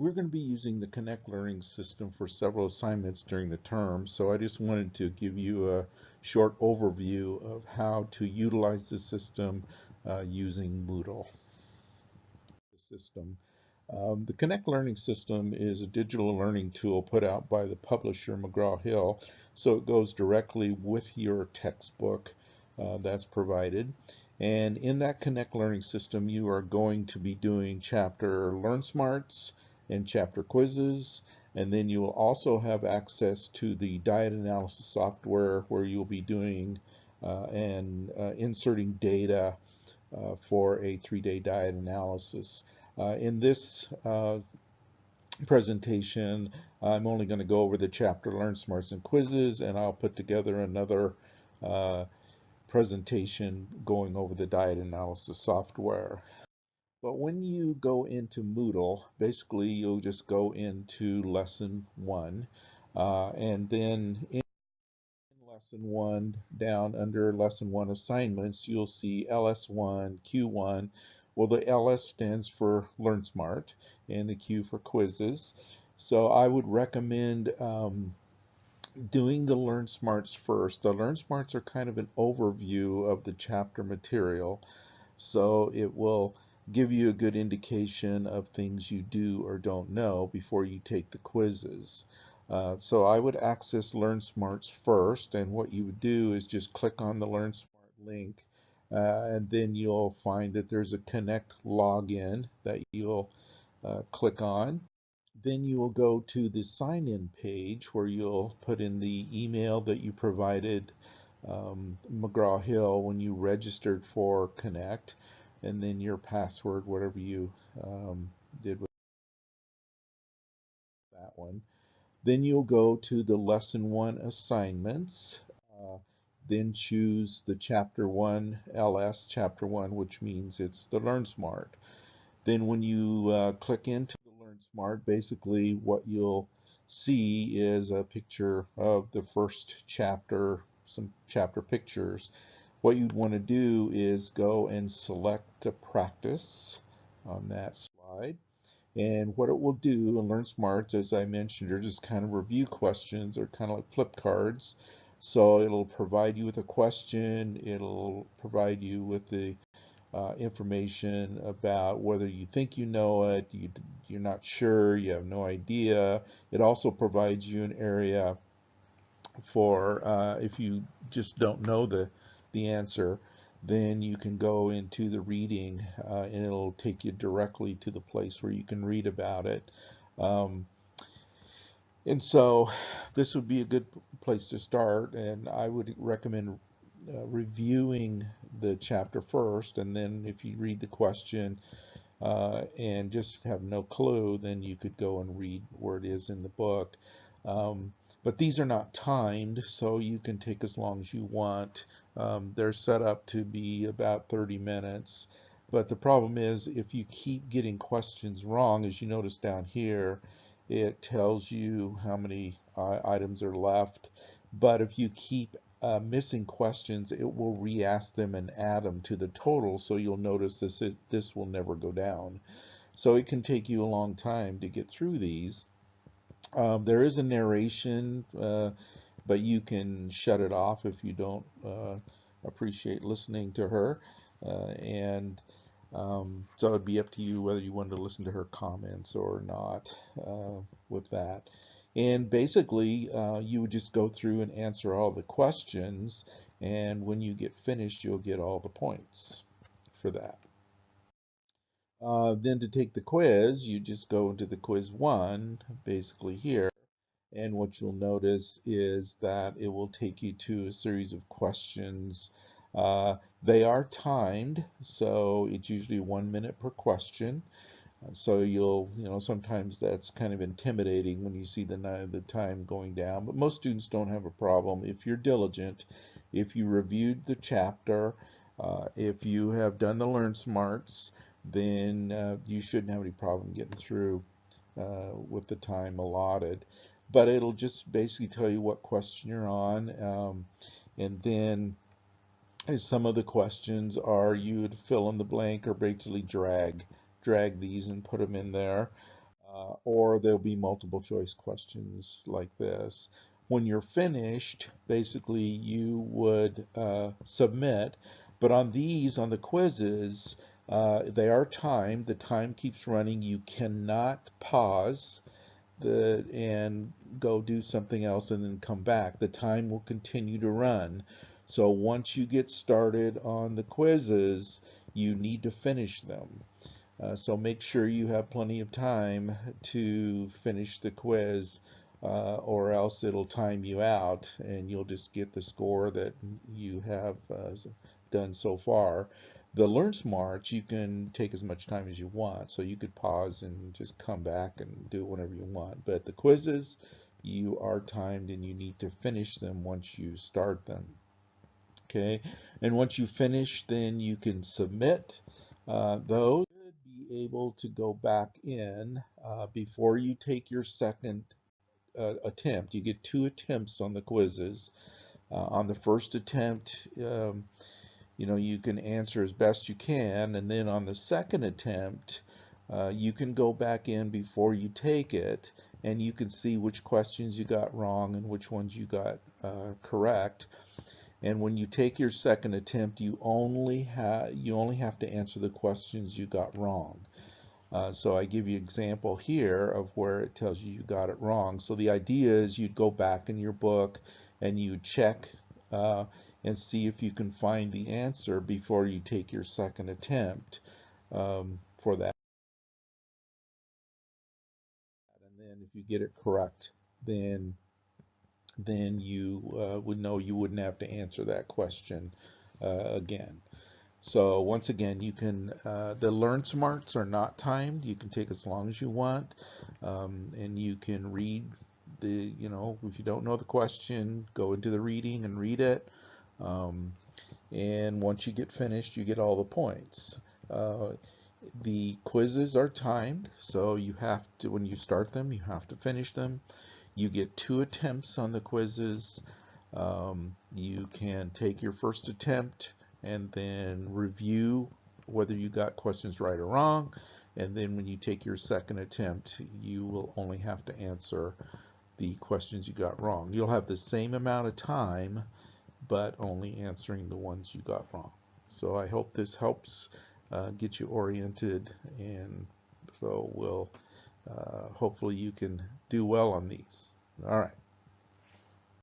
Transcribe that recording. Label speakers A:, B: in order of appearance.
A: We're going to be using the Connect Learning System for several assignments during the term, so I just wanted to give you a short overview of how to utilize the system using Moodle. The Connect Learning System is a digital learning tool put out by the publisher McGraw-Hill, so it goes directly with your textbook that's provided. And in that Connect Learning System, you are going to be doing chapter LearnSmarts and chapter quizzes, and then you will also have access to the diet analysis software where you'll be doing and inserting data for a 3-day diet analysis. In this presentation, I'm only going to go over the chapter LearnSmarts and quizzes, and I'll put together another presentation going over the diet analysis software. But when you go into Moodle, basically you'll just go into lesson 1, and then in lesson 1, down under lesson 1 assignments, you'll see LS1, Q1. Well, the LS stands for LearnSmart and the Q for quizzes. So I would recommend doing the LearnSmarts first. The LearnSmarts are kind of an overview of the chapter material, so it will give you a good indication of things you do or don't know before you take the quizzes. So I would access LearnSmarts first, and what you would do is just click on the LearnSmart link, and then you'll find that there's a Connect login that you'll click on. Then you will go to the sign-in page where you'll put in the email that you provided McGraw-Hill when you registered for Connect, and then your password, whatever you did with that one. Then you'll go to the Lesson 1 assignments, then choose the Chapter 1 LS, Chapter 1, which means it's the LearnSmart. Then when you click into the LearnSmart, basically what you'll see is a picture of the first chapter, some chapter pictures. What you'd want to do is go and select a practice on that slide. And what it will do in LearnSmarts, as I mentioned, are just kind of review questions. They're kind of like flip cards. So it'll provide you with a question. It'll provide you with the information about whether you think you know it, you're not sure, you have no idea. It also provides you an area for if you just don't know the answer, then you can go into the reading and it'll take you directly to the place where you can read about it. And so this would be a good place to start, and I would recommend reviewing the chapter first, and then if you read the question and just have no clue, then you could go and read where it is in the book. But these are not timed, so you can take as long as you want. They're set up to be about 30 minutes. But the problem is if you keep getting questions wrong, as you notice down here, it tells you how many items are left. But if you keep missing questions, it will re-ask them and add them to the total, so you'll notice this will never go down. So it can take you a long time to get through these. There is a narration, but you can shut it off if you don't appreciate listening to her. So it'd be up to you whether you wanted to listen to her comments or not with that. And basically, you would just go through and answer all the questions, and when you get finished, you'll get all the points for that. Then to take the quiz, you just go into the quiz 1, basically here, and what you'll notice is that it will take you to a series of questions. They are timed, so it's usually 1 minute per question. So sometimes that's kind of intimidating when you see the time going down, but most students don't have a problem if you're diligent, if you reviewed the chapter, if you have done the LearnSmarts, then you shouldn't have any problem getting through with the time allotted. But it'll just basically tell you what question you're on, and then some of the questions are you would fill in the blank or basically drag these and put them in there. or there'll be multiple choice questions like this. When you're finished, basically you would submit, but on these, on the quizzes, they are timed. The time keeps running. You cannot pause and go do something else and then come back. The time will continue to run. So once you get started on the quizzes, you need to finish them. So make sure you have plenty of time to finish the quiz, or else it'll time you out and you'll just get the score that you have done so far. The LearnSmarts, you can take as much time as you want, so you could pause and just come back and do whatever you want. But the quizzes, you are timed and you need to finish them once you start them. Okay, and once you finish, then you can submit those. Be able to go back in before you take your second attempt. You get 2 attempts on the quizzes. On the first attempt, you can answer as best you can, and then on the second attempt, you can go back in before you take it, and you can see which questions you got wrong and which ones you got correct. And when you take your second attempt, you only have to answer the questions you got wrong. So I give you an example here of where it tells you got it wrong. So the idea is you'd go back in your book and you check and see if you can find the answer before you take your second attempt for that. And then if you get it correct, then you would know you wouldn't have to answer that question again. So once again, you can, the LearnSmarts are not timed. You can take as long as you want, and you can read if you don't know the question, go into the reading and read it. And once you get finished, you get all the points. The quizzes are timed, so you have to, when you start them, you have to finish them. You get 2 attempts on the quizzes. You can take your first attempt and then review whether you got questions right or wrong. And then when you take your second attempt, you will only have to answer the questions you got wrong. You'll have the same amount of time, but only answering the ones you got wrong. So I hope this helps get you oriented, and so hopefully you can do well on these. All right.